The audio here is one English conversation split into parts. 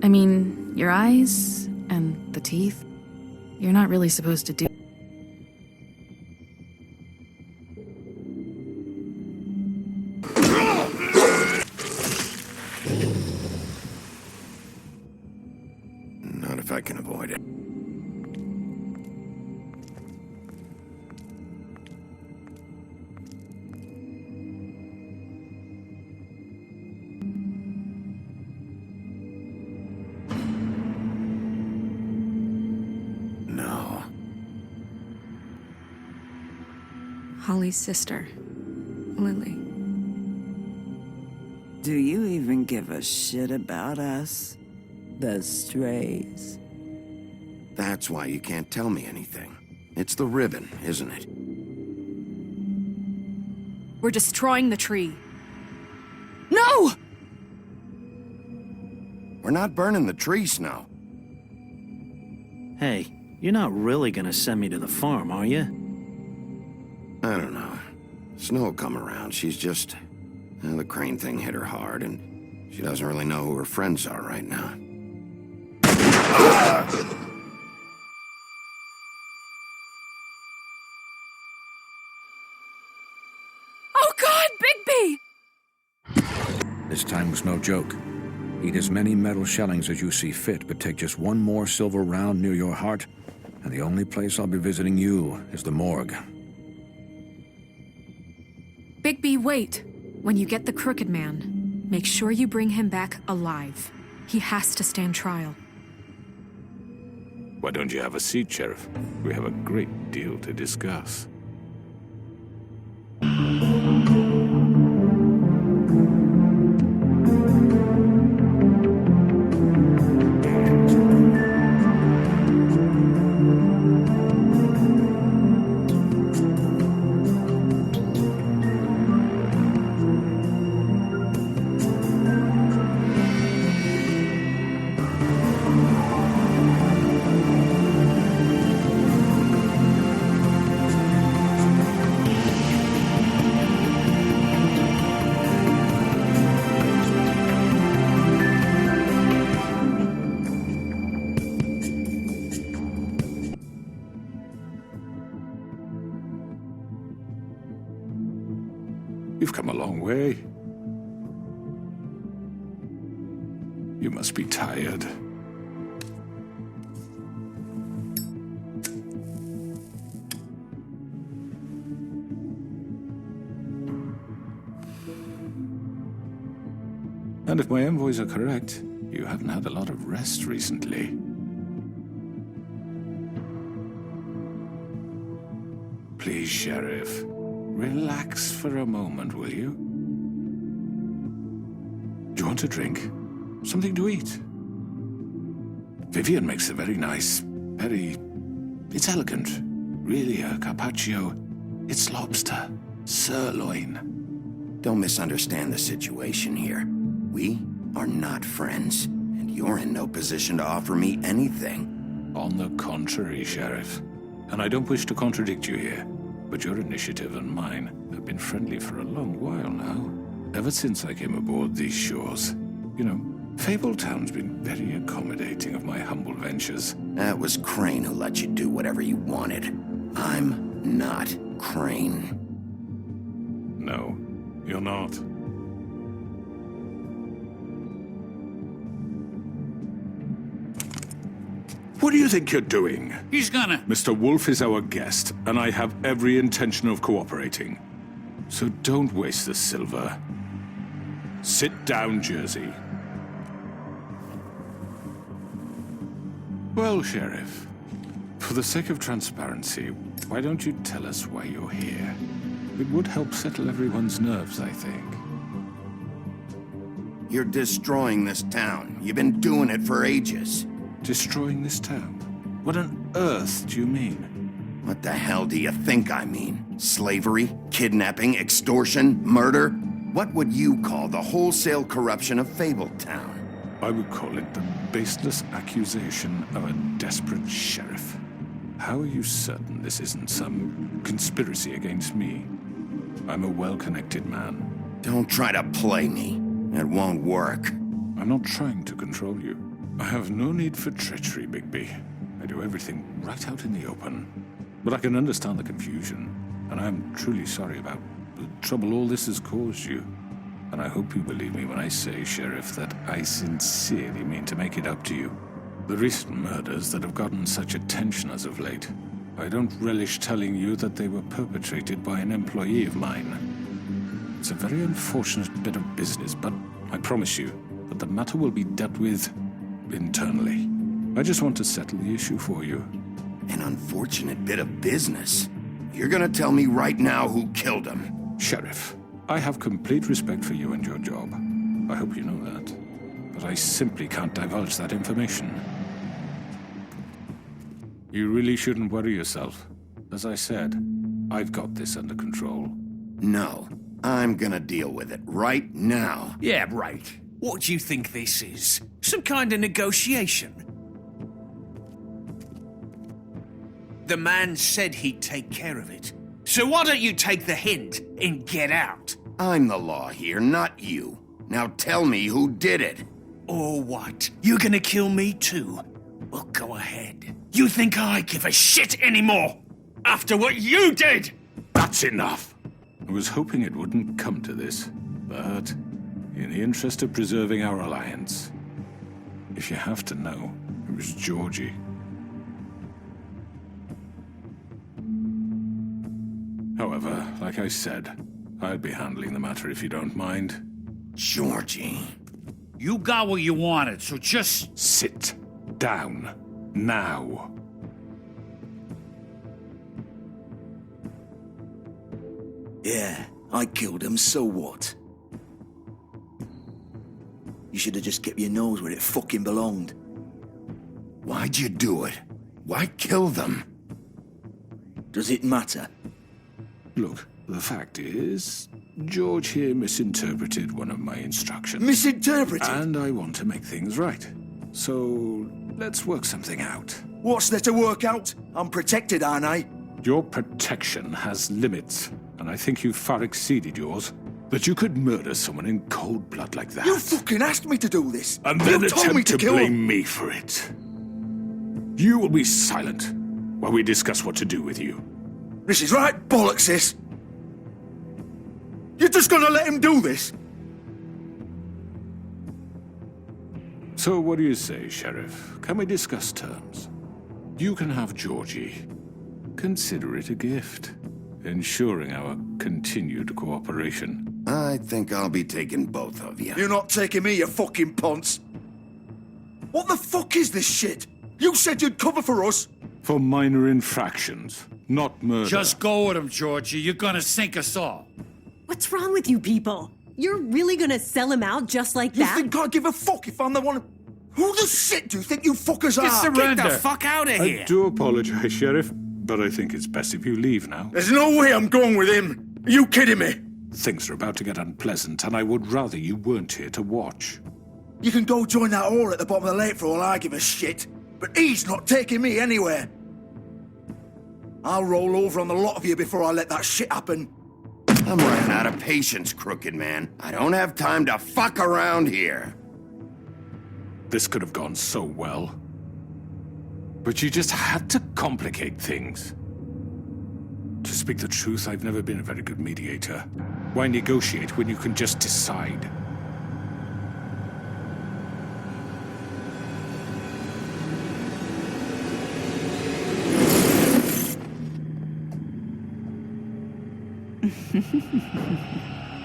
I mean, your eyes and the teeth, you're not really supposed to do. Not if I can avoid it. No. Holly's sister, Lily. Do you even give a shit about us? The strays. That's why you can't tell me anything. It's the ribbon, isn't it? We're destroying the tree. No! We're not burning the tree, Snow. Hey, you're not really gonna send me to the farm, are you? I don't know. Snow will come around. She's just... the crane thing hit her hard, and she doesn't really know who her friends are right now. Oh God, Bigby! This time was no joke. Eat as many metal shellings as you see fit, but take just one more silver round near your heart, and the only place I'll be visiting you is the morgue. Bigby, wait. When you get the Crooked Man, make sure you bring him back alive. He has to stand trial. Why don't you have a seat, Sheriff? We have a great deal to discuss. You've come a long way. You must be tired. And if my envoys are correct, you haven't had a lot of rest recently. Please, Sheriff. Relax for a moment, will you? Do you want a drink? Something to eat? Vivian makes a very nice, it's elegant. Really a carpaccio. It's lobster. Sirloin. Don't misunderstand the situation here. We are not friends, and you're in no position to offer me anything. On the contrary, Sheriff. And I don't wish to contradict you here. But your initiative and mine have been friendly for a long while now. Ever since I came aboard these shores. You know, Fabletown's been very accommodating of my humble ventures. That was Crane who let you do whatever you wanted. I'm not Crane. No, you're not. What do you think you're doing? He's gonna... Mr. Wolf is our guest, and I have every intention of cooperating. So don't waste the silver. Sit down, Jersey. Well, Sheriff, for the sake of transparency, why don't you tell us why you're here? It would help settle everyone's nerves, I think. You're destroying this town. You've been doing it for ages. Destroying this town? What on earth do you mean? What the hell do you think I mean? Slavery? Kidnapping? Extortion? Murder? What would you call the wholesale corruption of Fabletown? I would call it the baseless accusation of a desperate sheriff. How are you certain this isn't some conspiracy against me? I'm a well-connected man. Don't try to play me. It won't work. I'm not trying to control you. I have no need for treachery, Bigby. I do everything right out in the open. But I can understand the confusion, and I'm truly sorry about the trouble all this has caused you. And I hope you believe me when I say, Sheriff, that I sincerely mean to make it up to you. The recent murders that have gotten such attention as of late, I don't relish telling you that they were perpetrated by an employee of mine. It's a very unfortunate bit of business, but I promise you that the matter will be dealt with internally. I just want to settle the issue for you. An unfortunate bit of business. You're gonna tell me right now who killed him. Sheriff, I have complete respect for you and your job. I hope you know that. But I simply can't divulge that information. You really shouldn't worry yourself. As I said, I've got this under control. No, I'm gonna deal with it right now. Yeah, right. What do you think this is? Some kind of negotiation? The man said he'd take care of it. So why don't you take the hint and get out? I'm the law here, not you. Now tell me who did it. Or what? You're gonna kill me too? Well, go ahead. You think I give a shit anymore? After what you did? That's enough. I was hoping it wouldn't come to this, but in the interest of preserving our alliance, if you have to know, it was Georgie. However, like I said, I'll be handling the matter if you don't mind. Georgie. You got what you wanted, so just... Sit down. Now. Yeah, I killed him, so what? You should have just kept your nose where it fucking belonged. Why'd you do it? Why kill them? Does it matter? Look, the fact is, George here misinterpreted one of my instructions. Misinterpreted? And I want to make things right. So, let's work something out. What's there to work out? I'm protected, aren't I? Your protection has limits, and I think you've far exceeded yours. That you could murder someone in cold blood like that. You fucking asked me to do this! And then you told me attempt to kill blame him. me for it. You will be silent while we discuss what to do with you. This is right bollocks, this! You're just gonna let him do this? So what do you say, Sheriff? Can we discuss terms? You can have Georgie. Consider it a gift, ensuring our continued cooperation. I think I'll be taking both of you. You're not taking me, you fucking ponce! What the fuck is this shit? You said you'd cover for us! For minor infractions, not murder. Just go with him, Georgie. You're gonna sink us all. What's wrong with you people? You're really gonna sell him out just like You that? think I give a fuck if I'm the one... Who the shit do you think you fuckers Just are? surrender. Get Get the fuck out of here. I do apologize, Sheriff, but I think it's best if you leave now. There's no way I'm going with him. Are you kidding me? Things are about to get unpleasant, and I would rather you weren't here to watch. You can go join that whore at the bottom of the lake for all I give a shit. But he's not taking me anywhere. I'll roll over on the lot of you before I let that shit happen. I'm running out of patience, crooked man. I don't have time to fuck around here. This could have gone so well. But you just had to complicate things. To speak the truth, I've never been a very good mediator. Why negotiate when you can just decide?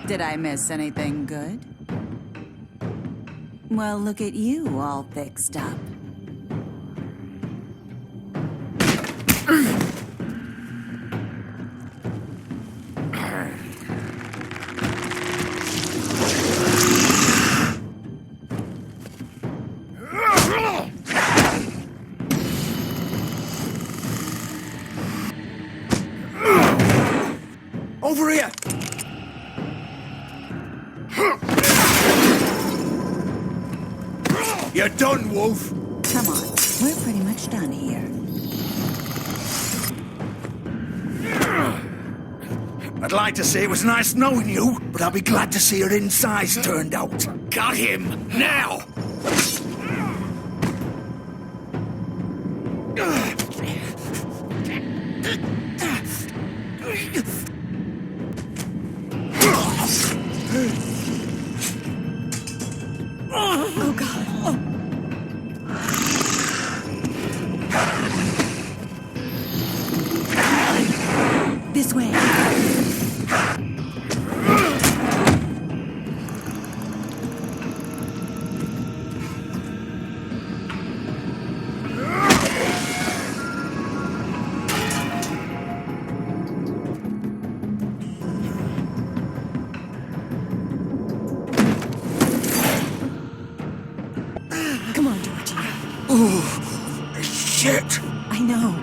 Did I miss anything good? Well, look at you all fixed up. Over here! You're done, Wolf! Come on, we're pretty much done here. I'd like to say it was nice knowing you, but I'll be glad to see your insides turned out. Got him! Now! Oh, God. This way. Come on, Georgie. Oh, shit! I know.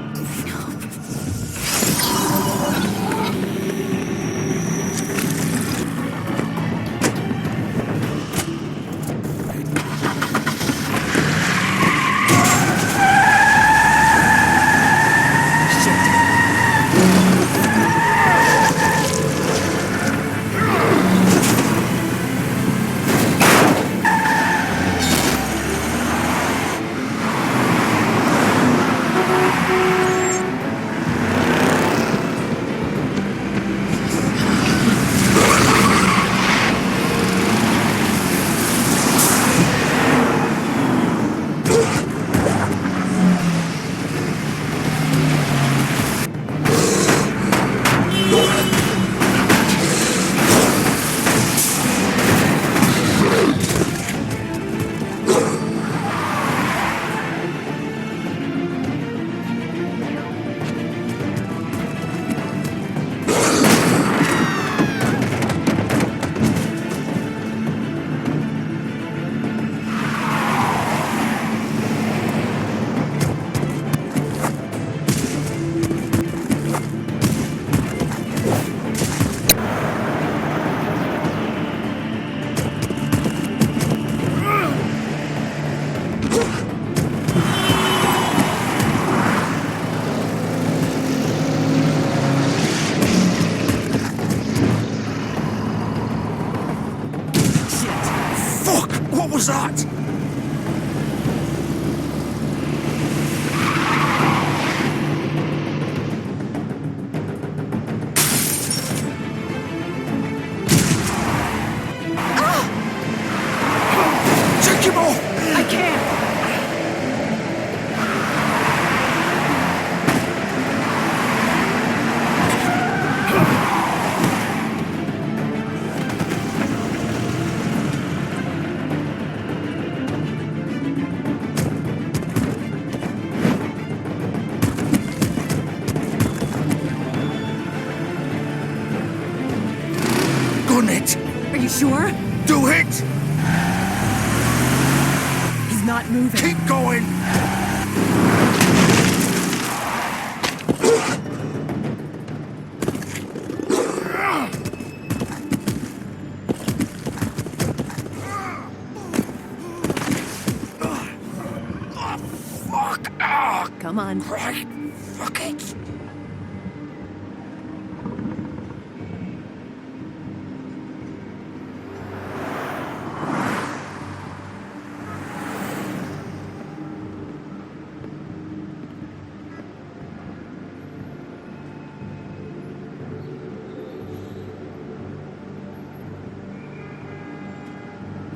What was that? Take him off! I can't. Gun it! Are you sure? Do it! He's not moving. Keep going! Fuck! Come on. Right! Fuck it!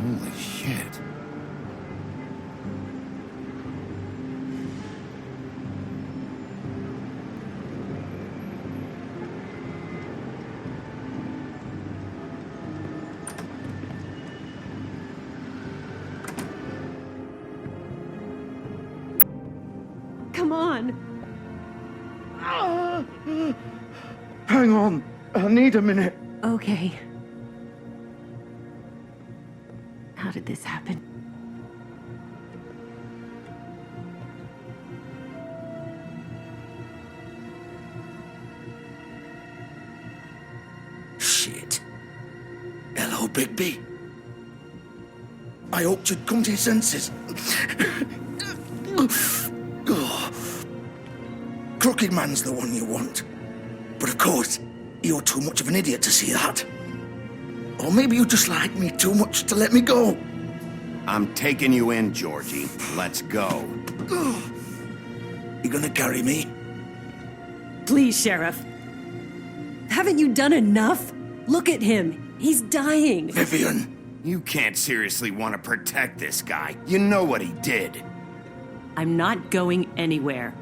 Holy shit. Come on. Hang on. I need a minute. Okay. How did this happen? Shit. Hello, Bigby. I hoped you'd come to your senses. Oh. Crooked Man's the one you want. But of course, you're too much of an idiot to see that. Or maybe you just like me too much to let me go. I'm taking you in, Georgie. Let's go. You gonna carry me? Please, Sheriff. Haven't you done enough? Look at him. He's dying. Vivian. You can't seriously want to protect this guy. You know what he did. I'm not going anywhere.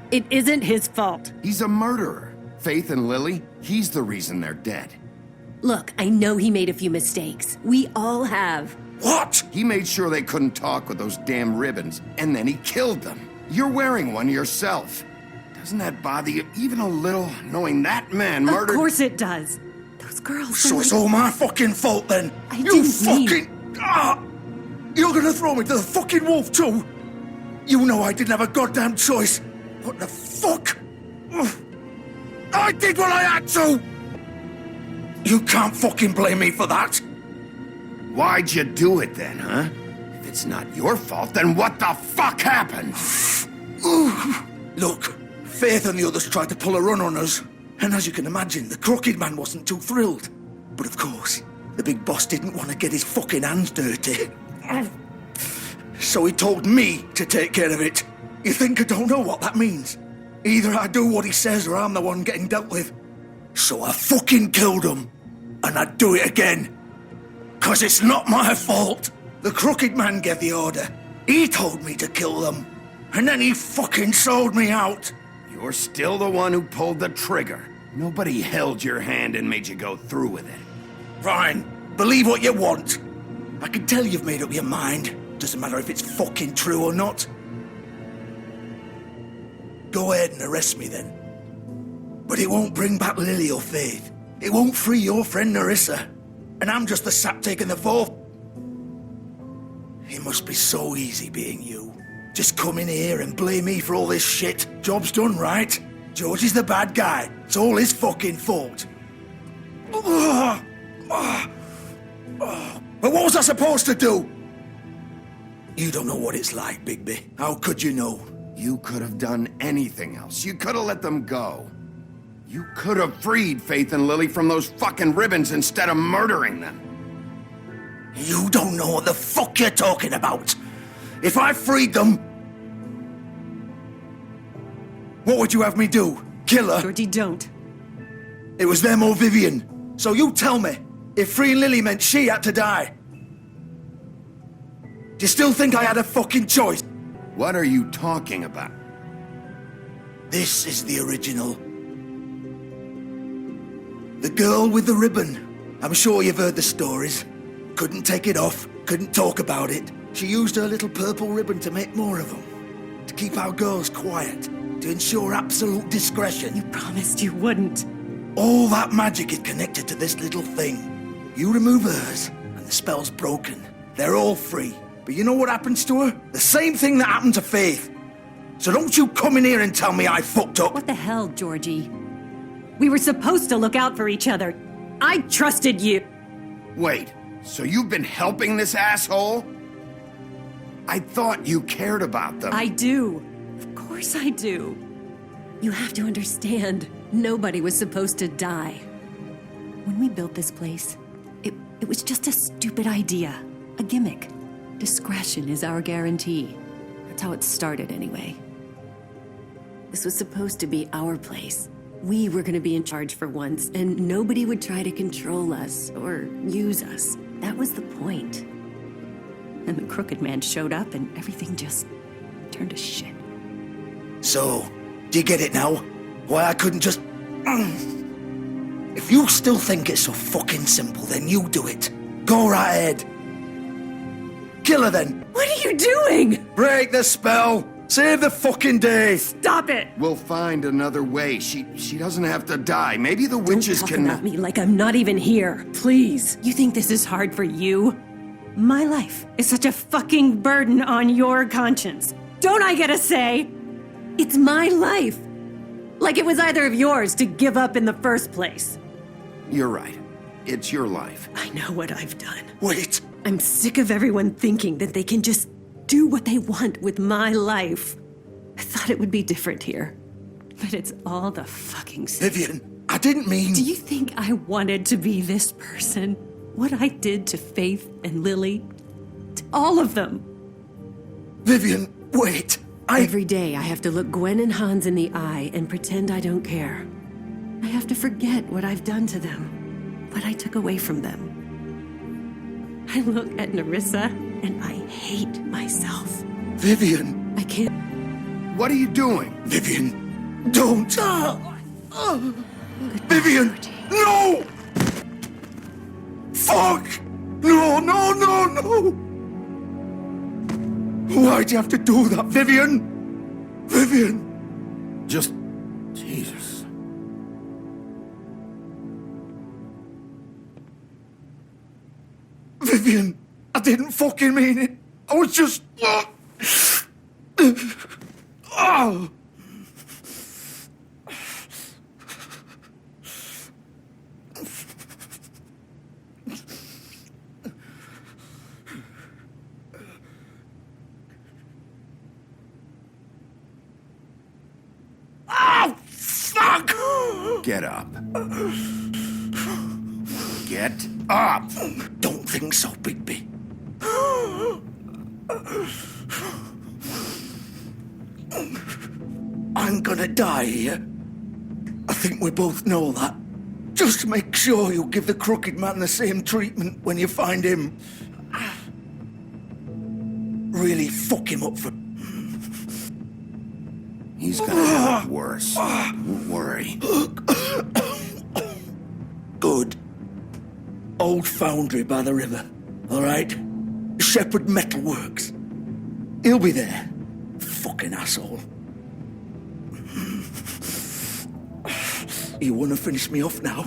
It isn't his fault. He's a murderer. Faith and Lily, he's the reason they're dead. Look, I know he made a few mistakes. We all have. What? He made sure they couldn't talk with those damn ribbons, and then he killed them. You're wearing one yourself. Doesn't that bother you even a little, knowing that man murdered— Of course it does. Those girls— So it's all my fucking fault then? You fucking— You're gonna throw me to the fucking wolf too? You know I didn't have a goddamn choice. What the fuck? I did what I had to! You can't fucking blame me for that. Why'd you do it then, huh? If it's not your fault, then what the fuck happened? Look, Faith and the others tried to pull a run on us. And as you can imagine, the Crooked Man wasn't too thrilled. But of course, the big boss didn't want to get his fucking hands dirty. So he told me to take care of it. You think I don't know what that means? Either I do what he says or I'm the one getting dealt with. So I fucking killed him. And I'd do it again. 'Cause it's not my fault. The Crooked Man gave the order. He told me to kill them. And then he fucking sold me out. You're still the one who pulled the trigger. Nobody held your hand and made you go through with it. Fine. Believe what you want. I can tell you've made up your mind. Doesn't matter if it's fucking true or not. Go ahead and arrest me then. But it won't bring back Lily or Faith. It won't free your friend Narissa. And I'm just the sap taking the fall. It must be so easy being you. Just come in here and blame me for all this shit. Job's done, right? George is the bad guy. It's all his fucking fault. But what was I supposed to do? You don't know what it's like, Bigby. How could you know? You could have done anything else. You could have let them go. You could have freed Faith and Lily from those fucking ribbons instead of murdering them. You don't know what the fuck you're talking about. If I freed them, what would you have me do? Kill her? Georgie, don't. It was them or Vivian. So you tell me, if freeing Lily meant she had to die, do you still think I had a fucking choice? What are you talking about? This is the original. The girl with the ribbon. I'm sure you've heard the stories. Couldn't take it off, couldn't talk about it. She used her little purple ribbon to make more of them. To keep our girls quiet. To ensure absolute discretion. You promised you wouldn't. All that magic is connected to this little thing. You remove hers, and the spell's broken. They're all free. But you know what happens to her? The same thing that happened to Faith. So don't you come in here and tell me I fucked up. What the hell, Georgie? We were supposed to look out for each other. I trusted you. Wait, so you've been helping this asshole? I thought you cared about them. I do. Of course I do. You have to understand, nobody was supposed to die. When we built this place, it was just a stupid idea. A gimmick. Discretion is our guarantee. That's how it started anyway. This was supposed to be our place. We were going to be in charge for once, and nobody would try to control us or use us. That was the point. And the Crooked Man showed up, and everything just turned to shit. So, do you get it now? Why I couldn't just... If you still think it's so fucking simple, then you do it. Go right ahead. Kill her then. What are you doing? Break the spell. Save the fucking day. Stop it. We'll find another way. She doesn't have to die. Maybe the witches Don't talk can... about me like I'm not even here. Please. You think this is hard for you? My life is such a fucking burden on your conscience. Don't I get a say? It's my life. Like it was either of yours to give up in the first place. You're right. It's your life. I know what I've done. Wait. I'm sick of everyone thinking that they can just do what they want with my life. I thought it would be different here. But it's all the fucking same. Vivian, I didn't mean... Do you think I wanted to be this person? What I did to Faith and Lily? To all of them. Vivian, wait. Every day I have to look Gwen and Hans in the eye and pretend I don't care. I have to forget what I've done to them, what I took away from them. I look at Nerissa and I hate myself. Vivian! I can't... What are you doing? Vivian, don't! Vivian, no! Fuck! No, no, no, no! Why'd you have to do that, Vivian? Vivian! Just... Jesus. Vivian, I didn't fucking mean it. I was just... Oh! Oh, fuck! Get up. Get up! Don't think so, Bigby. I'm gonna die here. I think we both know that. Just make sure you give the crooked man the same treatment when you find him. Really fuck him up for... He's gonna have it worse. Don't worry. Good. Old foundry by the river, all right? Shepherd Metalworks. He'll be there. Fucking asshole. You want to finish me off now?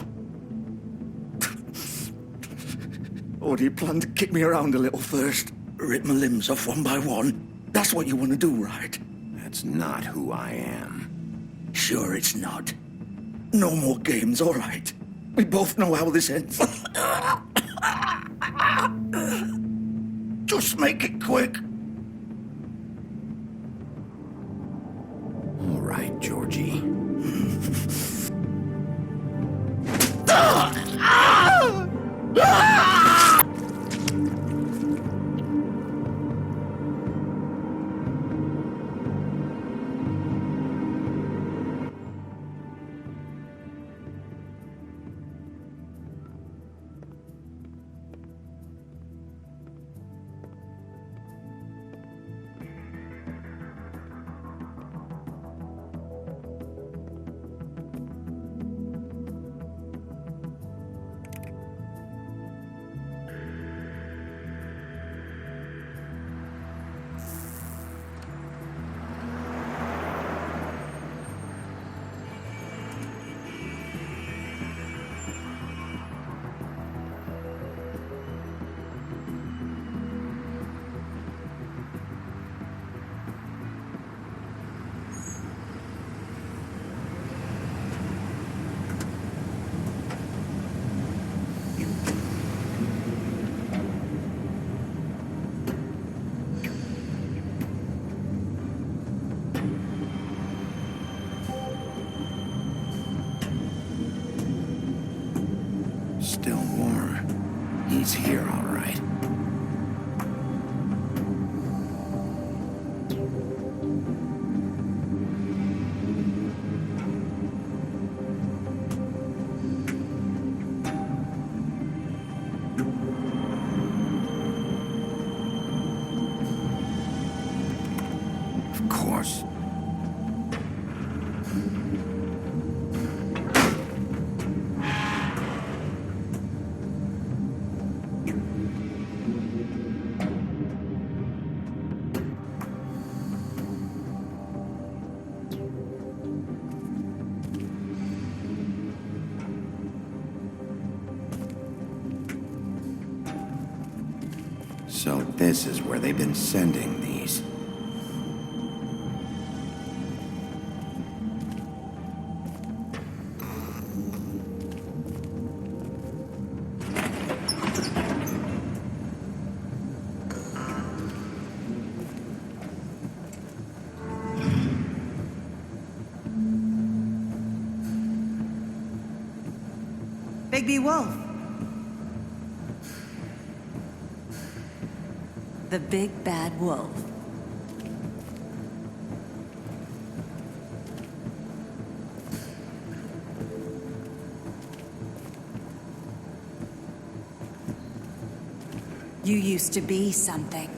Or do you plan to kick me around a little first? Rip my limbs off one by one? That's what you want to do, right? That's not who I am. Sure it's not. No more games, all right? We both know how this ends. Just make it quick. All right, Georgie. Still warm. He's here, all right. Of course. So this is where they've been sending these. Bigby Wolf. The big bad wolf. You used to be something.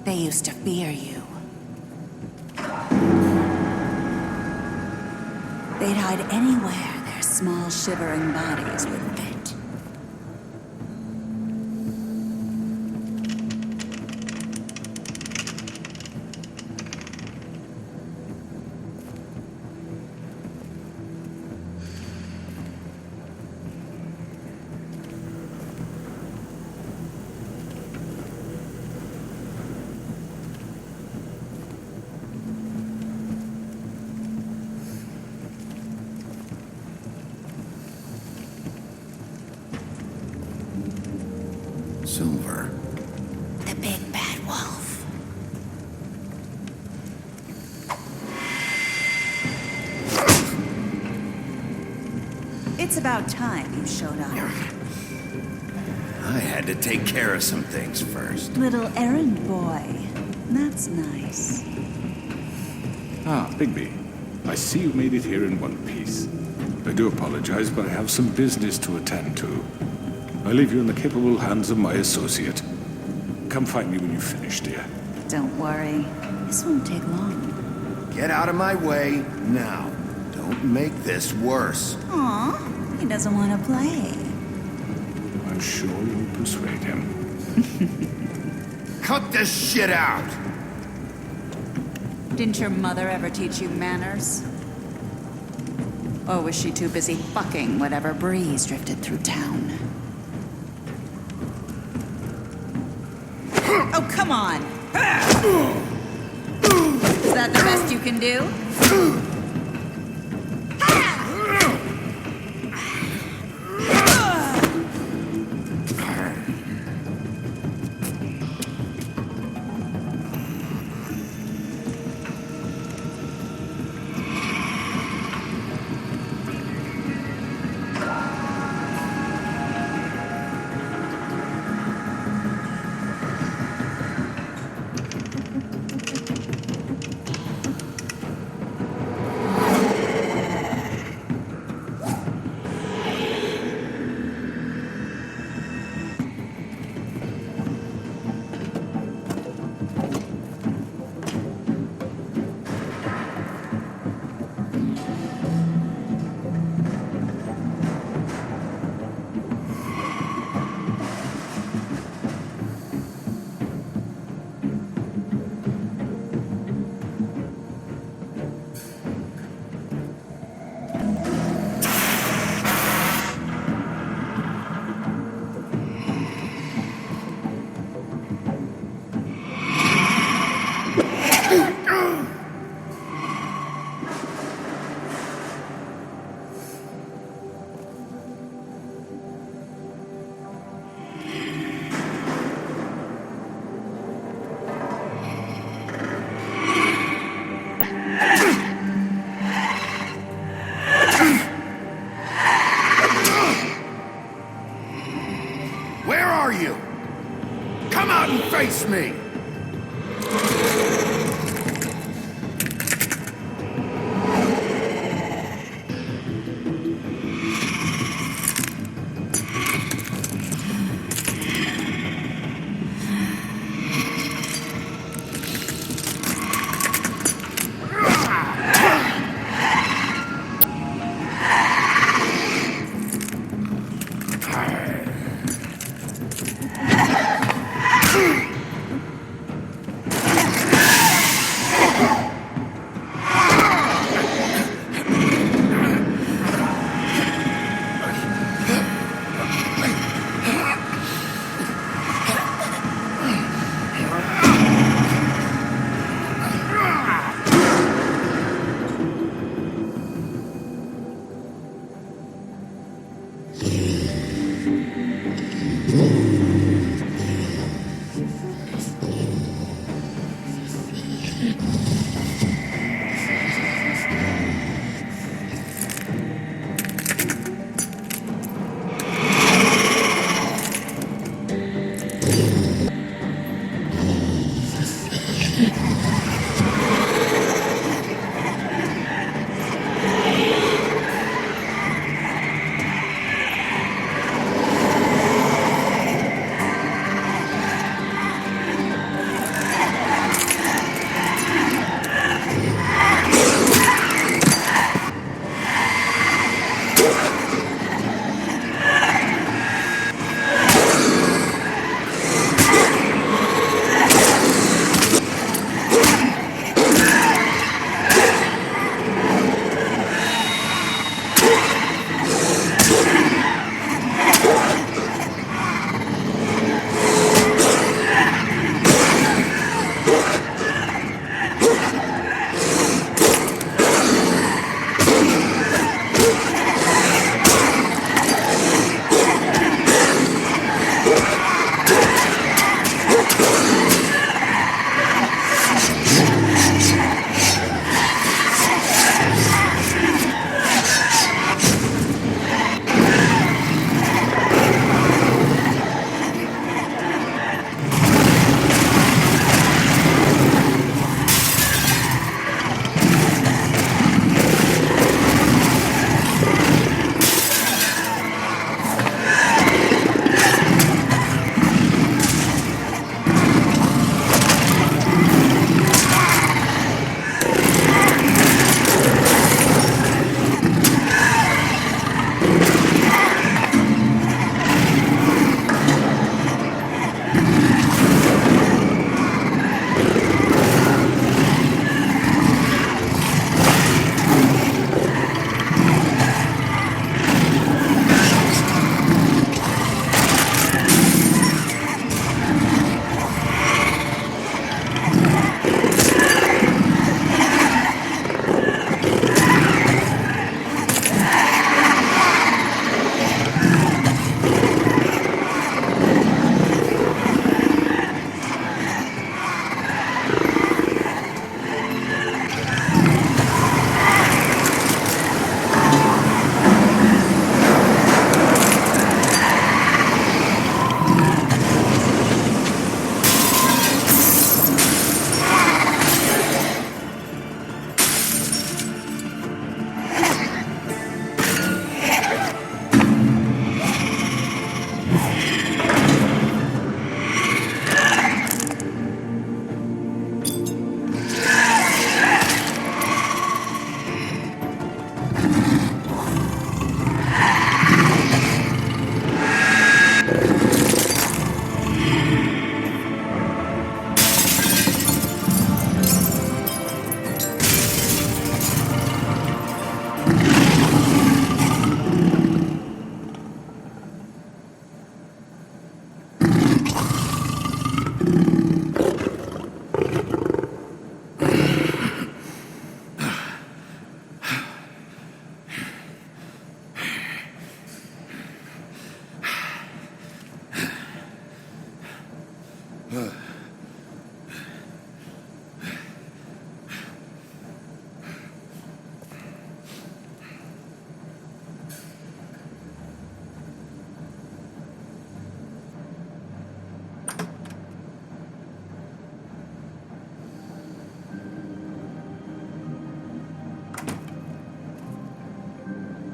They used to fear you. They'd hide anywhere their small, shivering bodies would fit. Silver. The big bad wolf. It's about time you showed up. I had to take care of some things first. Little errand boy. That's nice. Ah, Bigby. I see you made it here in one piece. I do apologize, but I have some business to attend to. I leave you in the capable hands of my associate. Come find me when you finish, dear. Don't worry. This won't take long. Get out of my way now. Don't make this worse. Aw, he doesn't want to play. I'm sure you'll persuade him. Cut this shit out! Didn't your mother ever teach you manners? Or was she too busy fucking whatever breeze drifted through town? Oh, come on! Is that the best you can do? Where are you? Come out and face me!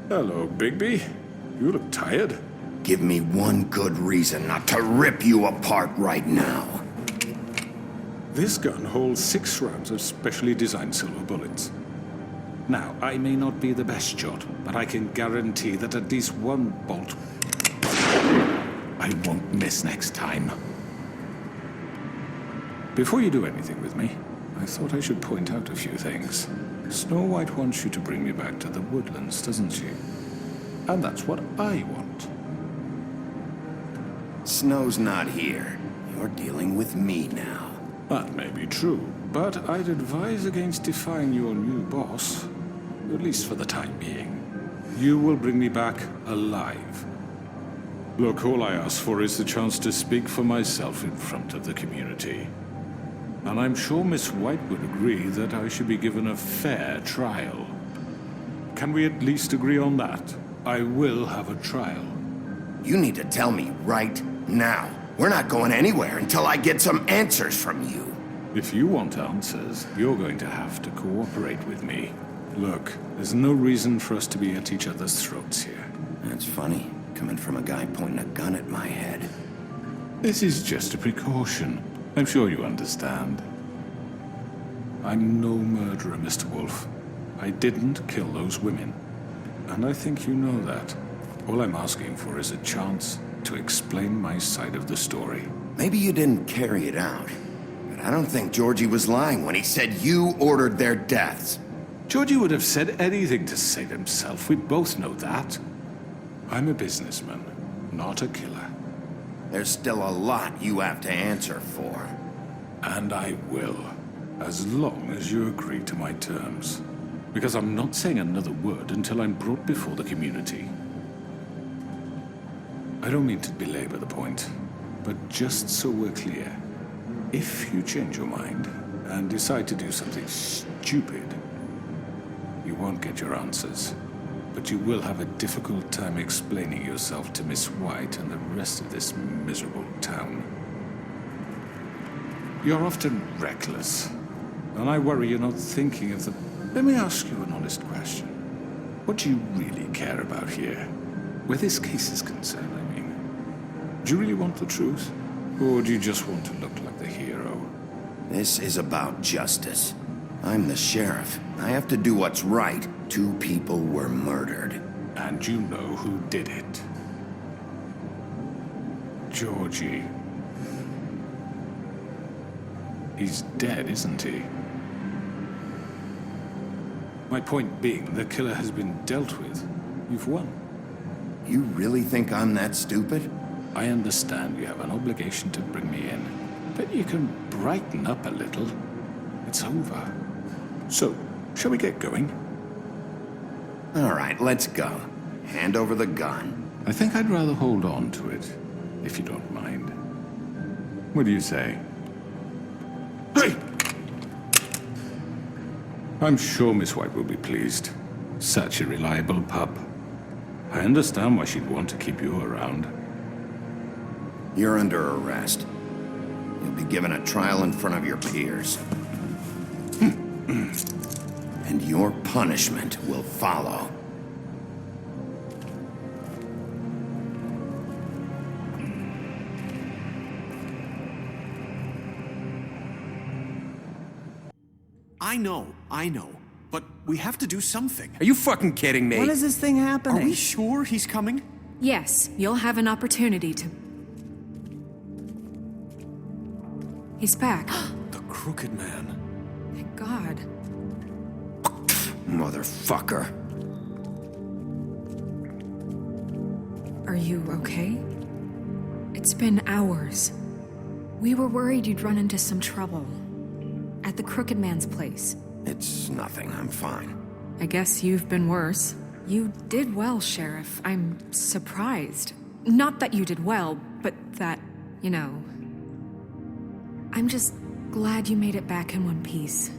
Hello, Bigby. You look tired. Give me one good reason not to rip you apart right now. This gun holds 6 rounds of specially designed silver bullets. Now, I may not be the best shot, but I can guarantee that at least one bolt I won't miss next time. Before you do anything with me, I thought I should point out a few things. Snow White wants you to bring me back to the woodlands, doesn't she? And that's what I want. Snow's not here. You're dealing with me now. That may be true, but I'd advise against defying your new boss, at least for the time being. You will bring me back alive. Look, all I ask for is the chance to speak for myself in front of the community. And I'm sure Miss White would agree that I should be given a fair trial. Can we at least agree on that? I will have a trial. You need to tell me right now. We're not going anywhere until I get some answers from you. If you want answers, you're going to have to cooperate with me. Look, there's no reason for us to be at each other's throats here. That's funny, coming from a guy pointing a gun at my head. This is just a precaution. I'm sure you understand. I'm no murderer, Mr. Wolf. I didn't kill those women. And I think you know that. All I'm asking for is a chance to explain my side of the story. Maybe you didn't carry it out, but I don't think Georgie was lying when he said you ordered their deaths. Georgie would have said anything to save himself. We both know that. I'm a businessman, not a killer. There's still a lot you have to answer for. And I will, as long as you agree to my terms. Because I'm not saying another word until I'm brought before the community. I don't mean to belabor the point, but just so we're clear, if you change your mind and decide to do something stupid, you won't get your answers. But you will have a difficult time explaining yourself to Miss White and the rest of this miserable town. You're often reckless, and I worry you're not thinking of the... Let me ask you an honest question. What do you really care about here? Where this case is concerned, I mean. Do you really want the truth? Or do you just want to look like the hero? This is about justice. I'm the sheriff. I have to do what's right. 2 people were murdered. And you know who did it. Georgie. He's dead, isn't he? My point being, the killer has been dealt with. You've won. You really think I'm that stupid? I understand you have an obligation to bring me in, but you can brighten up a little. It's over. So, shall we get going? All right, let's go. Hand over the gun. I think I'd rather hold on to it, if you don't mind. What do you say? Hey! I'm sure Miss White will be pleased. Such a reliable pup. I understand why she'd want to keep you around. You're under arrest. You'll be given a trial in front of your peers. And your punishment will follow. I know. But we have to do something. Are you fucking kidding me? When is this thing happening? Are we sure he's coming? Yes, you'll have an opportunity to... He's back. The Crooked Man. Thank God. Motherfucker. Are you okay? It's been hours. We were worried you'd run into some trouble. At the Crooked Man's place. It's nothing, I'm fine. I guess you've been worse. You did well, Sheriff. I'm surprised. Not that you did well, but that, you know... I'm just glad you made it back in one piece.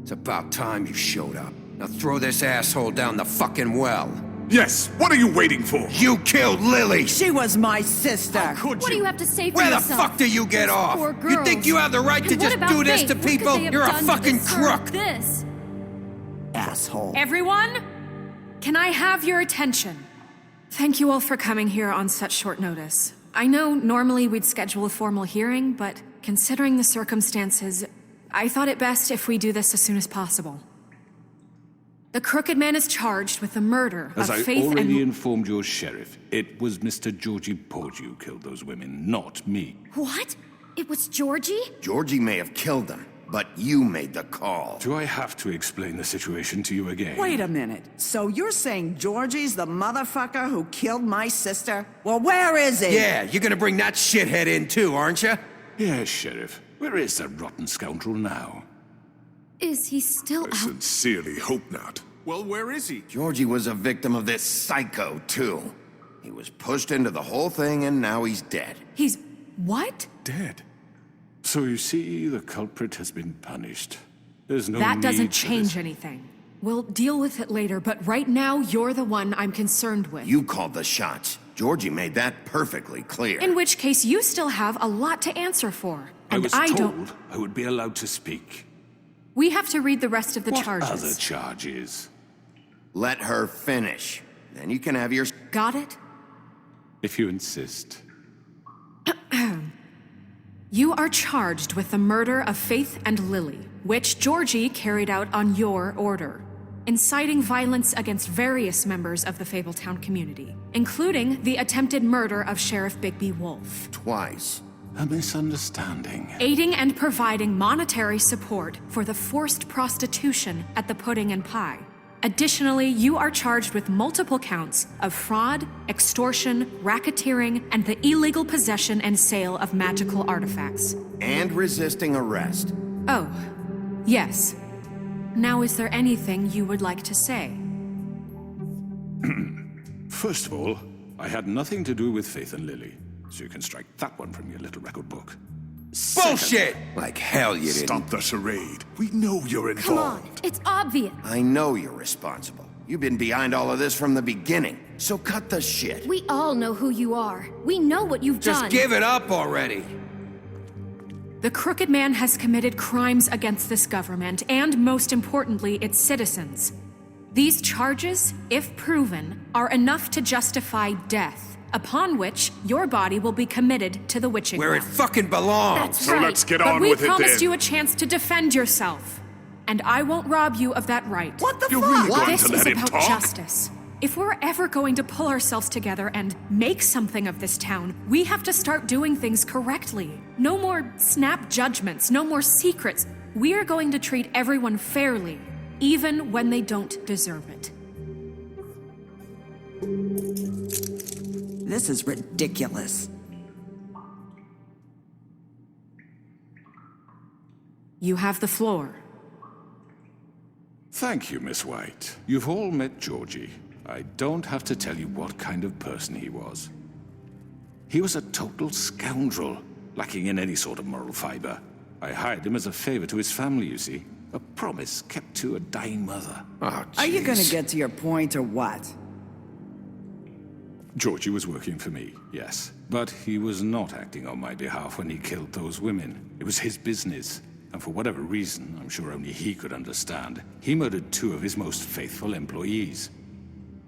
It's about time you showed up. Now throw this asshole down the fucking well. Yes, what are you waiting for? You killed Lily! She was my sister. What do you have to say for Where the yourself? fuck do you get Those off? poor You think girls. you have the right to And what just about do this Faith? to What could people? they have You're a done to fucking deserve crook! This? Asshole. Everyone, can I have your attention? Thank you all for coming here on such short notice. I know normally we'd schedule a formal hearing, but considering the circumstances, I thought it best if we do this as soon as possible. The Crooked Man is charged with the murder As of I Faith already and... informed your sheriff, it was Mr. Georgie Porgy who killed those women, not me. What? It was Georgie? Georgie may have killed them, but you made the call. Do I have to explain the situation to you again? Wait a minute. So you're saying Georgie's the motherfucker who killed my sister? Well, where is he? Yeah, you're gonna bring that shithead in too, aren't you? Yes, Sheriff. Where is that rotten scoundrel now? Is he still I out? sincerely hope not. Well, where is he? Georgie was a victim of this psycho, too. He was pushed into the whole thing, and now he's dead. He's... what? Dead. So you see, the culprit has been punished. There's no That need doesn't for change this. anything. We'll deal with it later, but right now, you're the one I'm concerned with. You called the shots. Georgie made that perfectly clear. In which case, you still have a lot to answer for. I And was I told don't... I would be allowed to speak. We have to read the rest of the What charges. other charges? Let her finish. Then you can have your... Got it? If you insist. You are charged with the murder of Faith and Lily, which Georgie carried out on your order, inciting violence against various members of the Fabletown community, including the attempted murder of Sheriff Bigby Wolf. Twice. A misunderstanding. Aiding and providing monetary support for the forced prostitution at the Pudding and Pie. Additionally, you are charged with multiple counts of fraud, extortion, racketeering, and the illegal possession and sale of magical artifacts. And resisting arrest. Oh, yes. Now, is there anything you would like to say? First of all, I had nothing to do with Faith and Lily, so you can strike that one from your little record book. Bullshit! Like hell you didn't. Stop the charade. We know you're involved. Come on, it's obvious. I know you're responsible. You've been behind all of this from the beginning, so cut the shit. We all know who you are. We know what you've Just done. give it up already. The Crooked Man has committed crimes against this government and, most importantly, its citizens. These charges, if proven, are enough to justify death, upon which your body will be committed to the witching Where it well. fucking belongs. That's So right. let's get But on we with it promised then. you a chance to defend yourself, and I won't rob you of that right. What the You're fuck? really going This to is let him about talk? justice. If we're ever going to pull ourselves together and make something of this town, we have to start doing things correctly. No more snap judgments, no more secrets. We are going to treat everyone fairly, even when they don't deserve it. This is ridiculous. You have the floor. Thank you, Miss White. You've all met Georgie. I don't have to tell you what kind of person he was. He was a total scoundrel, lacking in any sort of moral fiber. I hired him as a favor to his family, you see. A promise kept to a dying mother. Oh, Are you gonna jeez. get to your point or what? Georgie was working for me, yes. But he was not acting on my behalf when he killed those women. It was his business. And for whatever reason, I'm sure only he could understand, he murdered 2 of his most faithful employees.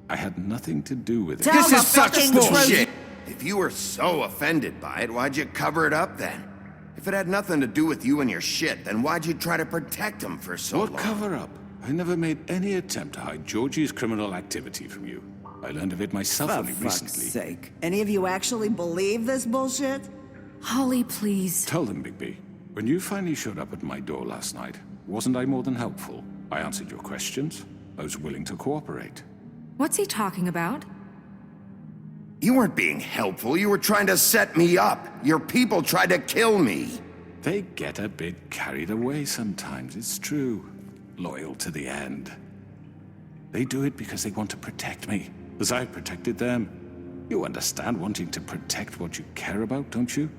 I had nothing to do with it. Tell This the is such fucking bullshit! truth. If you were so offended by it, why'd you cover it up then? If it had nothing to do with you and your shit, then why'd you try to protect him for so long? What cover-up? I never made any attempt to hide Georgie's criminal activity from you. I learned of it myself For only fuck's recently. sake. Any of you actually believe this bullshit? Holly, please. Tell them, Bigby. When you finally showed up at my door last night, wasn't I more than helpful? I answered your questions. I was willing to cooperate. What's he talking about? You weren't being helpful, you were trying to set me up. Your people tried to kill me. They get a bit carried away sometimes, it's true. Loyal to the end. They do it because they want to protect me, as I protected them. You understand wanting to protect what you care about, don't you?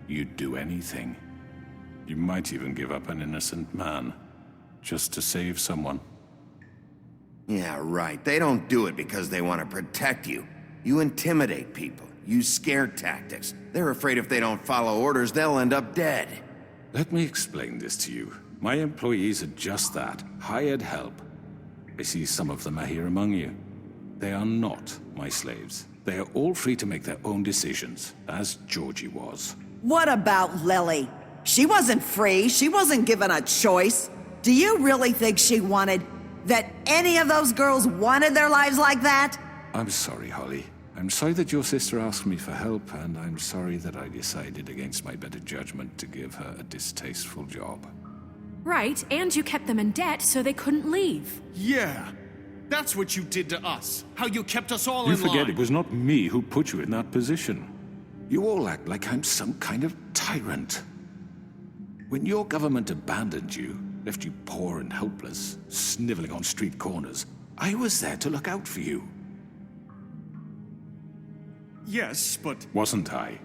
you'd do anything. You might even give up an innocent man, just to save someone. Yeah, right. They don't do it because they want to protect you. You intimidate people, use scare tactics. They're afraid if they don't follow orders, they'll end up dead. Let me explain this to you. My employees are just that, hired help. I see some of them are here among you. They are not my slaves. They are all free to make their own decisions, as Georgie was. What about Lily? She wasn't free. She wasn't given a choice. Do you really think she wanted... that any of those girls wanted their lives like that? I'm sorry, Holly. I'm sorry that your sister asked me for help, and I'm sorry that I decided against my better judgment to give her a distasteful job. Right, and you kept them in debt so they couldn't leave. Yeah, that's what you did to us. How you kept us all You in forget line. it was not me who put you in that position. You all act like I'm some kind of tyrant. When your government abandoned you, left you poor and helpless, sniveling on street corners, I was there to look out for you. Yes, but... Wasn't I?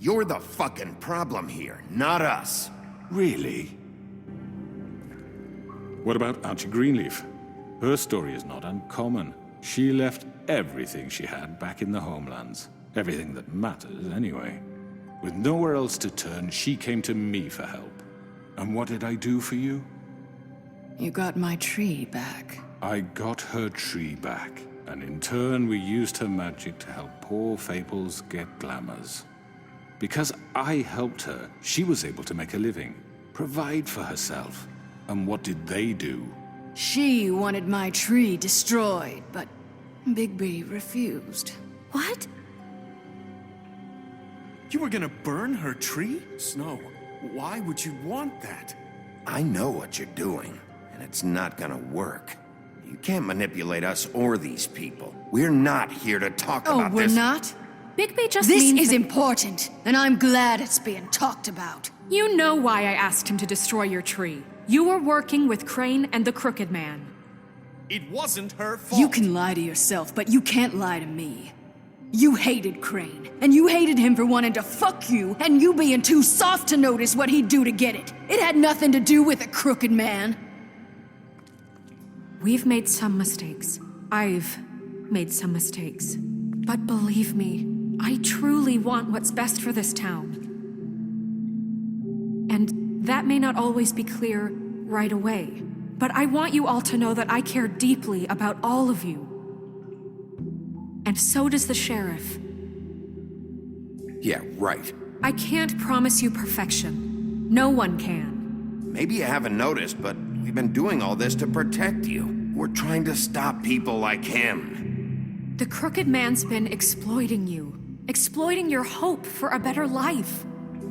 You're the fucking problem here, not us. Really? What about Archie Greenleaf? Her story is not uncommon. She left everything she had back in the homelands. Everything that matters, anyway. With nowhere else to turn, she came to me for help. And what did I do for you? You got my tree back. I got her tree back, and in turn we used her magic to help poor Fables get glamours. Because I helped her, she was able to make a living, provide for herself. And what did they do? She wanted my tree destroyed, but Bigby refused. What? You were gonna burn her tree? Snow, why would you want that? I know what you're doing, and it's not gonna work. You can't manipulate us or these people. We're not here to talk about we're this. not? Bigby just This means is that- important, and I'm glad it's being talked about. You know why I asked him to destroy your tree. You were working with Crane and the Crooked Man. It wasn't her fault. You can lie to yourself, but you can't lie to me. You hated Crane, and you hated him for wanting to fuck you, and you being too soft to notice what he'd do to get it. It had nothing to do with the Crooked Man. We've made some mistakes. I've made some mistakes. But believe me, I truly want what's best for this town. And that may not always be clear right away, but I want you all to know that I care deeply about all of you. And so does the sheriff. Yeah, right. I can't promise you perfection. No one can. Maybe you haven't noticed, but we've been doing all this to protect you. We're trying to stop people like him. The Crooked Man's been exploiting you, exploiting your hope for a better life.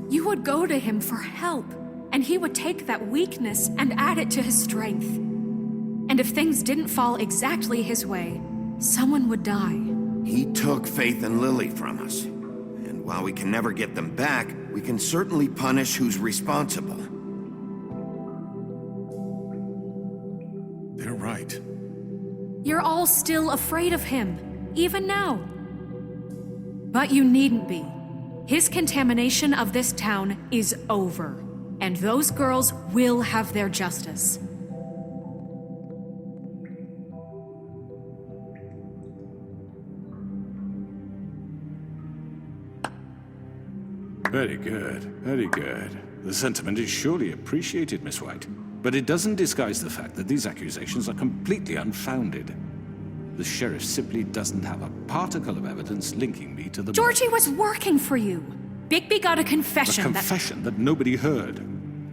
You would go to him for help, and he would take that weakness and add it to his strength. And if things didn't fall exactly his way, someone would die. He took Faith and Lily from us. And while we can never get them back, we can certainly punish who's responsible. They're right. You're all still afraid of him, even now. But you needn't be. His contamination of this town is over, and those girls will have their justice. Very good, very good. The sentiment is surely appreciated, Miss White. But it doesn't disguise the fact that these accusations are completely unfounded. The sheriff simply doesn't have a particle of evidence linking me to the... Georgie was working for you. Bigby got a confession A confession that nobody heard.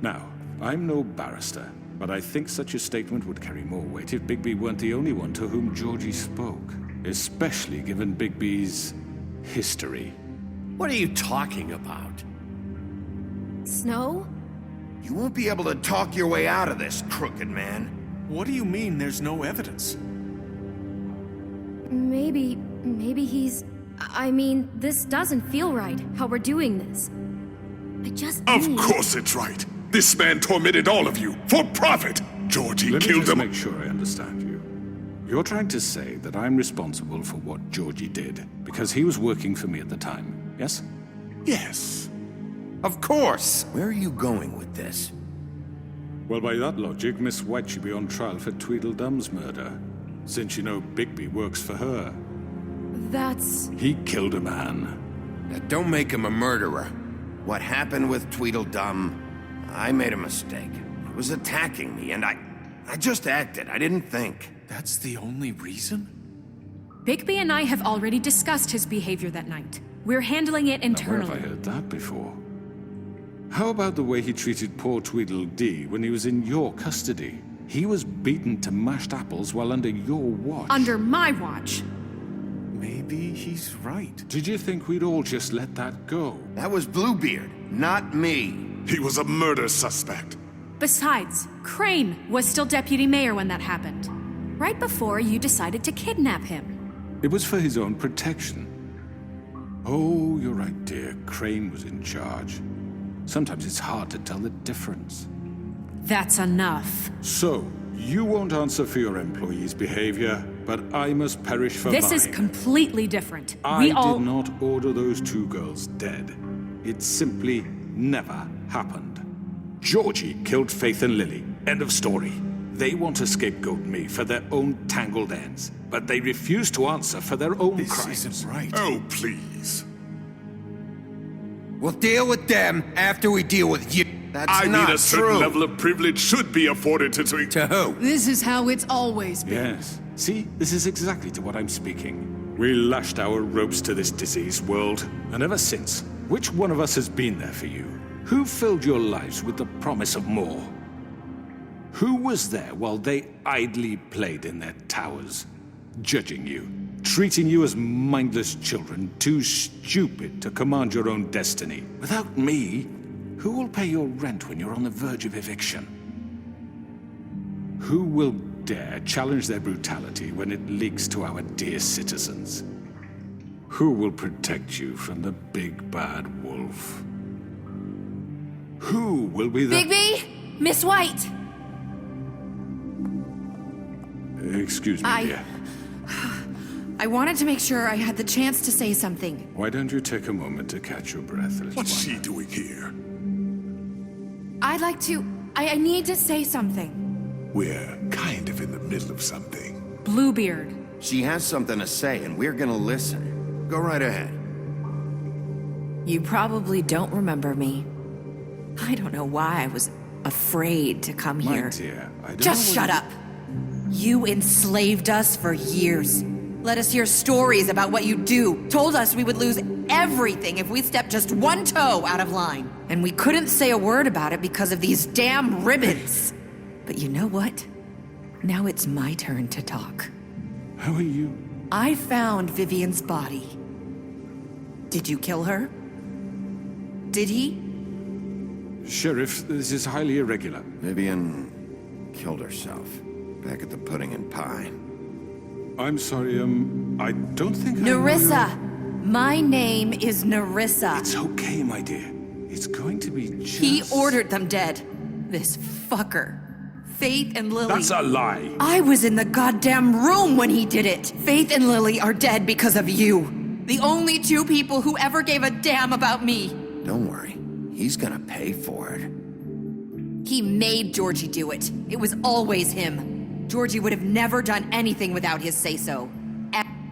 Now, I'm no barrister, but I think such a statement would carry more weight if Bigby weren't the only one to whom Georgie spoke. Especially given Bigby's history. What are you talking about? Snow? You won't be able to talk your way out of this, Crooked Man. What do you mean there's no evidence? Maybe he's... I mean, this doesn't feel right, how we're doing this. I just Of need... course it's right. This man tormented all of you for profit. Georgie Let me killed just them. make sure I understand you. You're trying to say that I'm responsible for what Georgie did because he was working for me at the time, yes? Yes. Of course. Where are you going with this? Well, by that logic, Miss White should be on trial for Tweedledum's murder, since you know Bigby works for her. That's... He killed a man. Now, don't make him a murderer. What happened with Tweedledum, I made a mistake. He was attacking me, and I just acted. I didn't think. That's the only reason? Bigby and I have already discussed his behavior that night. We're handling it Now, internally. where have I heard that before? How about the way he treated poor Tweedledee when he was in your custody? He was beaten to mashed apples while under your watch. Under my watch. Maybe he's right. Did you think we'd all just let that go? That was Bluebeard, not me. He was a murder suspect. Besides, Crane was still deputy mayor when that happened. Right before you decided to kidnap him. It was for his own protection. Oh, you're right, dear. Crane was in charge. Sometimes it's hard to tell the difference. That's enough. So, you won't answer for your employees' behavior, but I must perish for This mine. is completely different. I did not order those two girls dead. It simply never happened. Georgie killed Faith and Lily. End of story. They want to scapegoat me for their own tangled ends, but they refuse to answer for their own crimes. This isn't right. Oh, please. We'll deal with them after we deal with you. That's I not mean, a certain true. level of privilege should be afforded to... To who? This is how it's always been. Yes. See, this is exactly to what I'm speaking. We lashed our ropes to this diseased world, and ever since, which one of us has been there for you? Who filled your lives with the promise of more? Who was there while they idly played in their towers, judging you, treating you as mindless children, too stupid to command your own destiny? Without me, who will pay your rent when you're on the verge of eviction? Who will dare challenge their brutality when it leaks to our dear citizens? Who will protect you from the big bad wolf? Who will be the... Bigby! Miss White! Excuse me, dear. I wanted to make sure I had the chance to say something. Why don't you take a moment to catch your breath, little What's one? she doing here? I'd like to... I need to say something. We're kind of in the middle of something. Bluebeard. She has something to say, and we're gonna listen. Go right ahead. You probably don't remember me. I don't know why I was afraid to come My here. dear, I don't Just know shut up. You enslaved us for years. Let us hear stories about what you do. Told us we would lose everything if we stepped just one toe out of line. And we couldn't say a word about it because of these damn ribbons. But you know what? Now it's my turn to talk. How are you? I found Vivian's body. Did you kill her? Did he? Sheriff, this is highly irregular. Vivian killed herself back at the Pudding and Pie. I'm sorry, I don't think Nerissa! My name is Nerissa. It's okay, my dear. It's going to be just... He ordered them dead. This fucker. Faith and Lily. That's a lie. I was in the goddamn room when he did it. Faith and Lily are dead because of you. The only two people who ever gave a damn about me. Don't worry. He's gonna pay for it. He made Georgie do it. It was always him. Georgie would have never done anything without his say-so.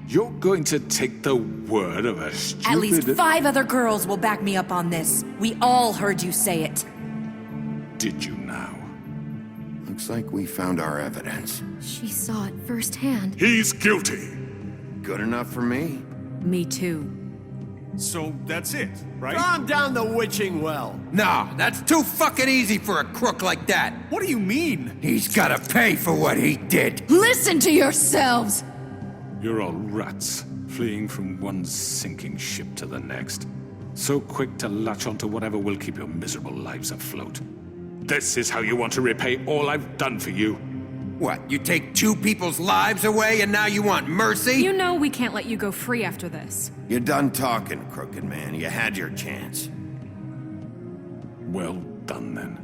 You're going to take the word of a stupid... At least 5 other girls will back me up on this. We all heard you say it. Did you now? Looks like we found our evidence. She saw it firsthand. He's guilty. Good enough for me. Me too. So that's it, right? Calm down the witching well. No, that's too fucking easy for a crook like that. What do you mean? He's gotta pay for what he did. Listen to yourselves! You're all rats, fleeing from one sinking ship to the next. So quick to latch onto whatever will keep your miserable lives afloat. This is how you want to repay all I've done for you. What, you take 2 people's lives away and now you want mercy? You know we can't let you go free after this. You're done talking, crooked man. You had your chance. Well done, then.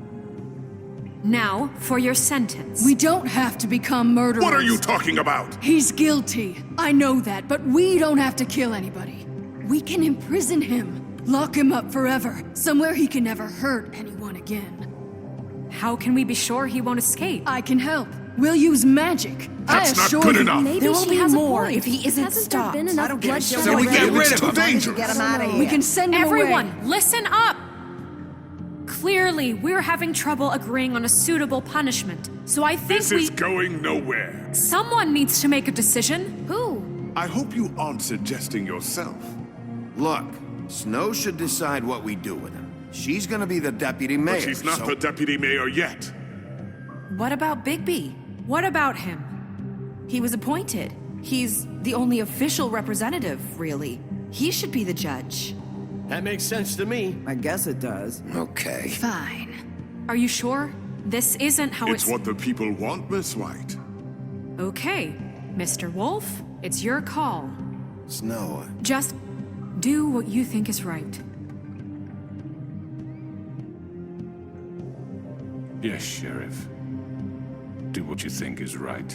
Now, for your sentence. We don't have to become murderers. What are you talking about? He's guilty. I know that, but we don't have to kill anybody. We can imprison him. Lock him up forever, somewhere he can never hurt anyone again. How can we be sure he won't escape? I can help. We'll use magic. That's I not assure good you. enough. Maybe There will she be has more a point. if he isn't Hasn't there stopped. been enough I don't get bloodshed it. So we already? get rid of It's too him. dangerous. Get him out of here. We can send him Everyone, away. listen up! Clearly, we're having trouble agreeing on a suitable punishment. So I think This is going nowhere. someone needs to make a decision. Who? I hope you aren't suggesting yourself. Look, Snow should decide what we do with him. She's gonna be the deputy mayor. But she's not so- the deputy mayor yet. What about Bigby? What about him? He was appointed. He's the only official representative, really. He should be the judge. That makes sense to me. I guess it does. Okay. Fine. Are you sure? This isn't how It's what the people want, Miss White. Okay, Mr. Wolf, it's your call. Snow, Just do what you think is right. Yes, Sheriff. Do what you think is right.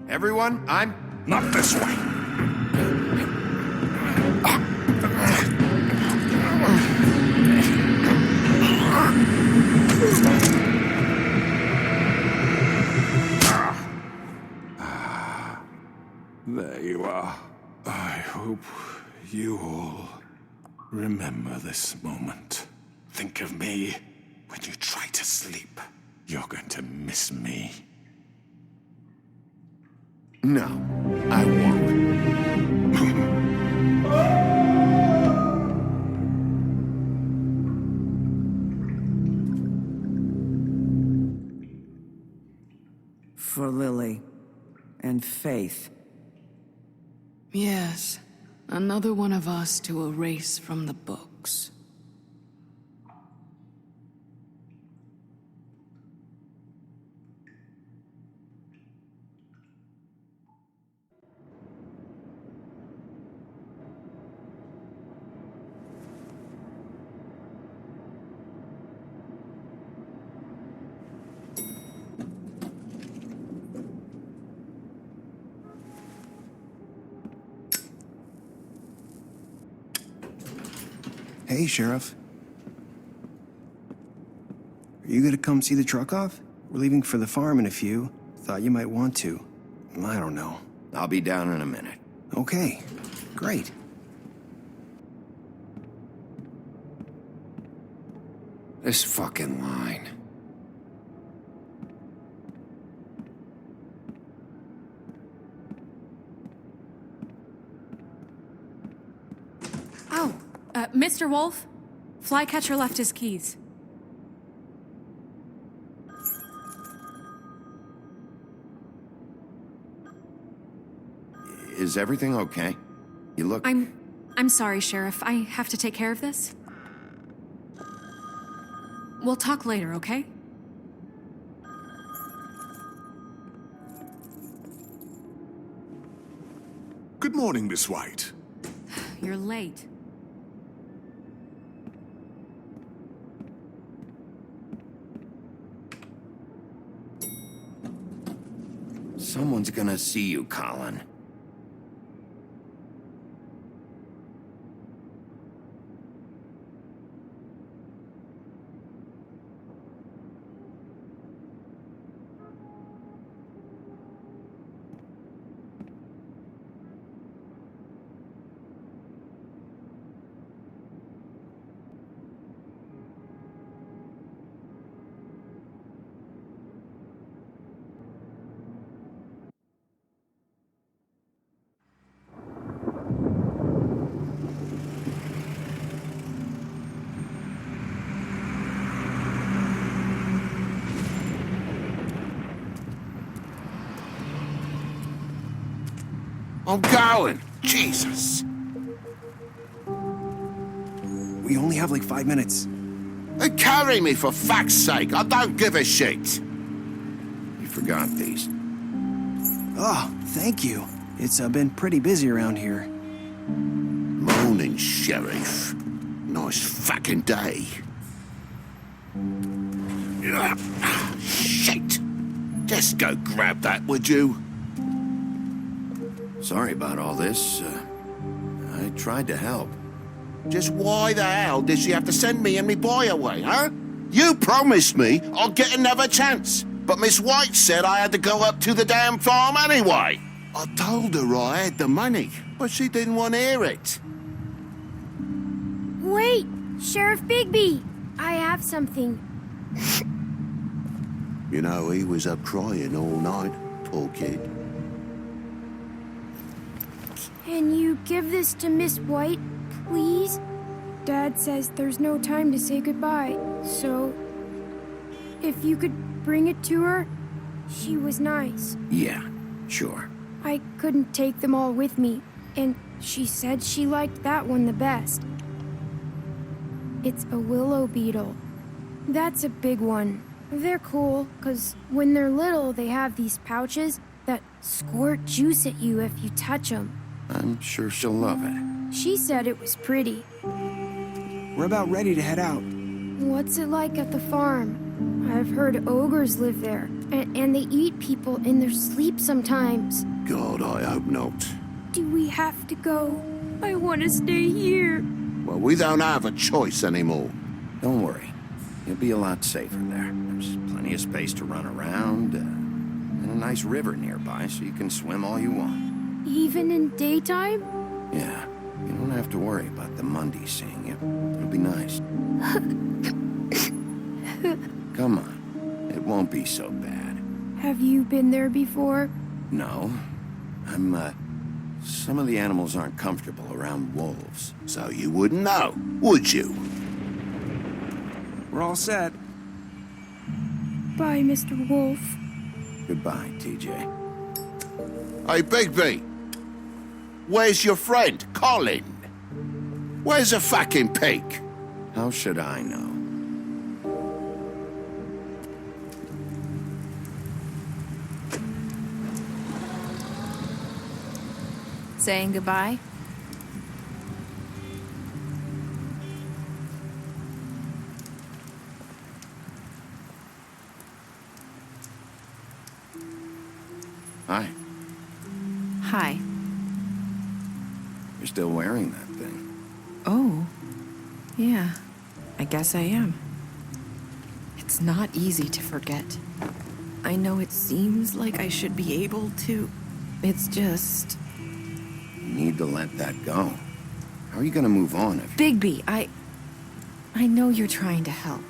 everyone, I'm... Not this way. There you are. I hope you all remember this moment. Think of me when you try to sleep. You're going to miss me. No, I won't. For Lily and Faith. Yes, another one of us to erase from the books. Hey, Sheriff. Are you gonna come see the truck off? We're leaving for the farm in a few. Thought you might want to. I don't know. I'll be down in a minute. Okay, great. This fucking line. Oh, Mr. Wolf, Flycatcher left his keys. Is everything okay? You look... I'm sorry, Sheriff. I have to take care of this. We'll talk later, okay? Good morning, Miss White. You're late. Someone's gonna see you, Colin. I'm going! Jesus! We only have like 5 minutes. Carry me for fuck's sake! I don't give a shit! You forgot these. Oh, thank you. It's been pretty busy around here. Morning, Sheriff. Nice fucking day. Shit! Just go grab that, would you? Sorry about all this. I tried to help. Just why the hell did she have to send me and me boy away, huh? You promised me I'd get another chance, but Miss White said I had to go up to the damn farm anyway. I told her I had the money, but she didn't want to hear it. Wait, Sheriff Bigby, I have something. You know, he was up crying all night, poor kid. Can you give this to Miss White, please? Dad says there's no time to say goodbye, so if you could bring it to her, she was nice. Yeah, sure. I couldn't take them all with me, and she said she liked that one the best. It's a willow beetle. That's a big one. They're cool, 'cause when they're little, they have these pouches that squirt juice at you if you touch them. I'm sure she'll love it. She said it was pretty. We're about ready to head out. What's it like at the farm? I've heard ogres live there, and they eat people in their sleep sometimes. God, I hope not. Do we have to go? I want to stay here. Well, we don't have a choice anymore. Don't worry. You'll be a lot safer there. There's plenty of space to run around, and a nice river nearby so you can swim all you want. Even in daytime? Yeah, you don't have to worry about the Mundy seeing you. It'll be nice. Come on. It won't be so bad. Have you been there before? No. Some of the animals aren't comfortable around wolves. So you wouldn't know, would you? We're all set. Bye, Mr. Wolf. Goodbye, TJ. Hey, Bigby. Where's your friend, Colin? Where's the fucking pig? How should I know? Saying goodbye? Hi. Hi. You're still wearing that thing. Oh. Yeah. I guess I am. It's not easy to forget. I know it seems like I should be able to. It's just... You need to let that go. How are you gonna move on if... Bigby, I know you're trying to help,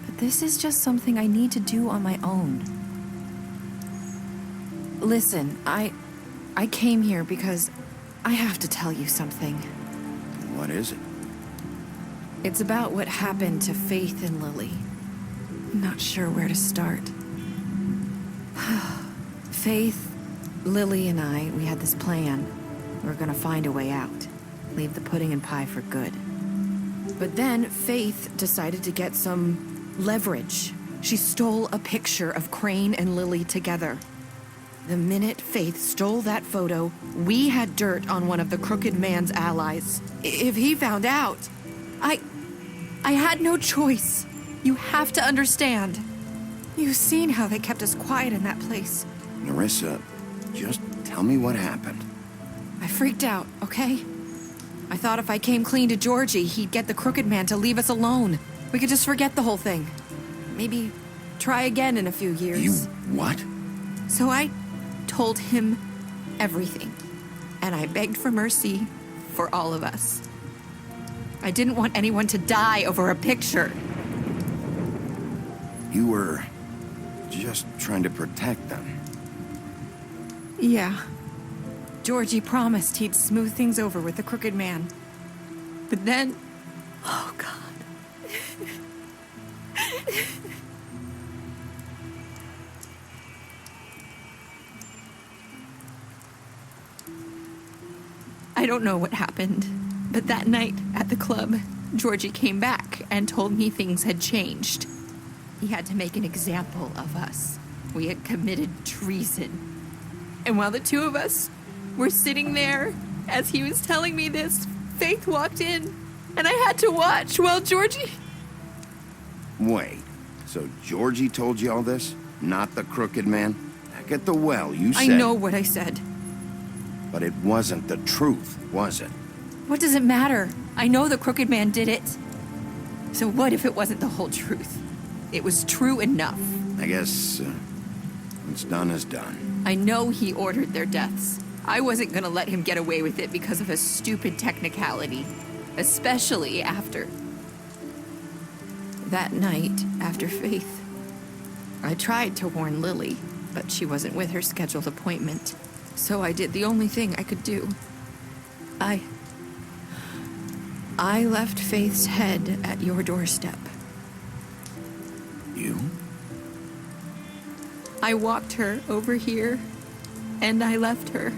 but this is just something I need to do on my own. Listen, I came here because I have to tell you something. What is it? It's about what happened to Faith and Lily. I'm not sure where to start. Faith, Lily, and I, we had this plan. We were gonna find a way out. Leave the pudding and pie for good. But then Faith decided to get some leverage. She stole a picture of Crane and Lily together. The minute Faith stole that photo, we had dirt on one of the crooked man's allies. If he found out, I had no choice. You have to understand. You've seen how they kept us quiet in that place. Nerissa, just tell me what happened. I freaked out, okay? I thought if I came clean to Georgie, he'd get the crooked man to leave us alone. We could just forget the whole thing. Maybe try again in a few years. You what? So I told him everything. And I begged for mercy for all of us. I didn't want anyone to die over a picture. You were just trying to protect them. Yeah. Georgie promised he'd smooth things over with the crooked man. But then... Oh, God. I don't know what happened, but that night at the club, Georgie came back and told me things had changed. He had to make an example of us. We had committed treason. And while the two of us were sitting there, as he was telling me this, Faith walked in, and I had to watch while Georgie... Wait, so Georgie told you all this? Not the crooked man? Back at the well, you said... I know what I said. But it wasn't the truth, was it? What does it matter? I know the Crooked Man did it. So what if it wasn't the whole truth? It was true enough. I guess what's done is done. I know he ordered their deaths. I wasn't gonna let him get away with it because of a stupid technicality. Especially after... That night, after Faith, I tried to warn Lily, but she wasn't with her scheduled appointment. So I did the only thing I could do. I left Faith's head at your doorstep. You? I walked her over here, and I left her,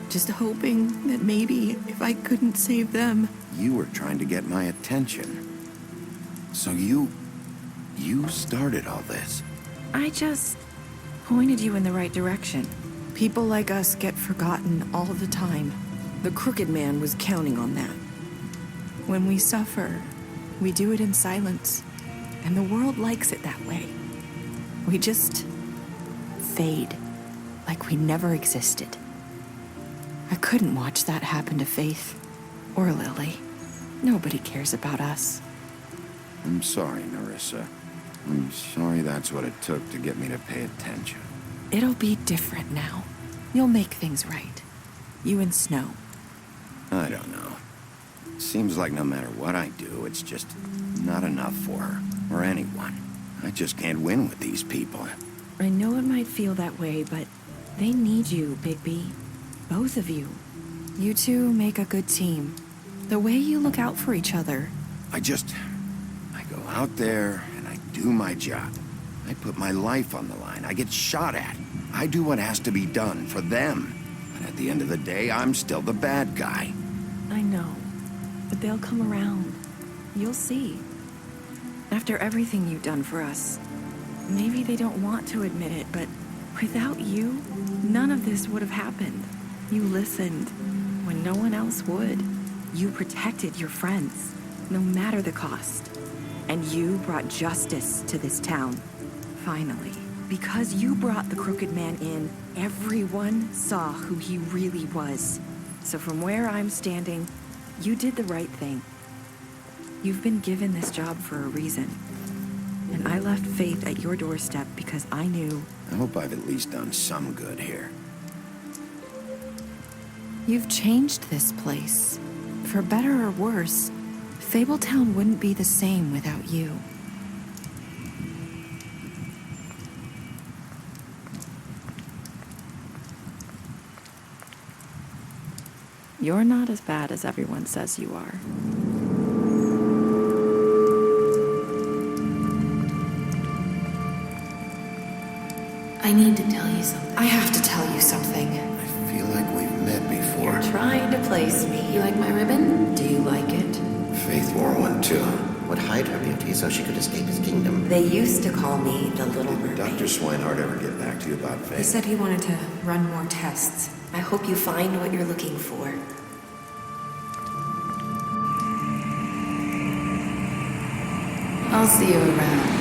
just hoping that maybe if I couldn't save them... You were trying to get my attention. So you started all this. I just pointed you in the right direction. People like us get forgotten all the time. The Crooked Man was counting on that. When we suffer, we do it in silence, and the world likes it that way. We just fade, like we never existed. I couldn't watch that happen to Faith, or Lily. Nobody cares about us. I'm sorry, Nerissa. I'm sorry that's what it took to get me to pay attention. It'll be different now. You'll make things right. You and Snow. I don't know. Seems like no matter what I do, it's just not enough for her, or anyone. I just can't win with these people. I know it might feel that way, but they need you, Bigby. Both of you. You two make a good team. The way you look out for each other. I go out there and I do my job. I put my life on the line. I get shot at. I do what has to be done for them. But at the end of the day, I'm still the bad guy. I know. But they'll come around. You'll see. After everything you've done for us. Maybe they don't want to admit it, but without you, none of this would have happened. You listened when no one else would. You protected your friends, no matter the cost. And you brought justice to this town. Finally. Because you brought the Crooked Man in, everyone saw who he really was. So from where I'm standing, you did the right thing. You've been given this job for a reason. And I left Faith at your doorstep because I knew... I hope I've at least done some good here. You've changed this place. For better or worse, Fabletown wouldn't be the same without you. You're not as bad as everyone says you are. I need to tell you something. I have to tell you something. I feel like we've met before. You're trying to place me. You like my ribbon? Do you like it? Faith wore one too. Would hide her beauty so she could escape his kingdom. They used to call me the Little Mermaid. Did Dr. Swinehart ever get back to you about Faith? He said he wanted to run more tests. I hope you find what you're looking for. I'll see you around.